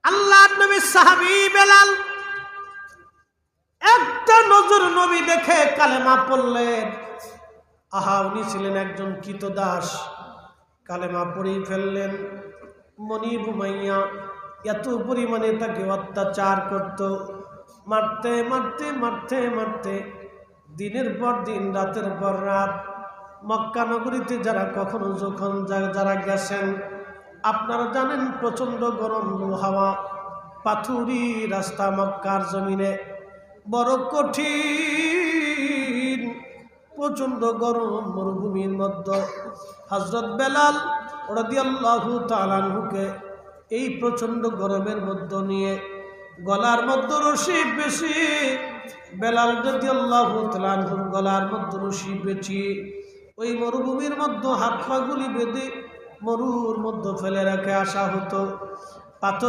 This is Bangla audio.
আল্লাহর নবী সাহাবী বেলাল একটা নজর নবী দেখে কালেমা পড়লেন। আহা, উনি ছিলেন একজন কৃতদাস, কালেমা পড়েই ফেললেন। মনিব উমাইয়া এত পরিমাণে তাকে অত্যাচার করত, মারতে মারতে মারতে মারতে দিনের পর দিন, রাতের পর রাত। মক্কা নগরীতে যারা কখনো যখন যারা গেছেন আপনারা জানেন, প্রচণ্ড গরম হাওয়া, পাথুরি রাস্তা, মক্কার জমিনে বড় কঠিন, প্রচণ্ড গরম মরুভূমির মধ্যে হযরত বেলাল রাদিয়াল্লাহু তাআলা আনহুকে এই প্রচণ্ড গরমের মধ্যে নিয়ে গলার মধ্যে রশি বেশি, বেলাল রাদিয়াল্লাহু তাআলা আনহুর গলার মধ্যে রশি বেশি ওই মরুভূমির মধ্যে হাত পা গুলি বেঁধে মরুর মধ্যে ফেলে রেখে আসা হতো। পাথর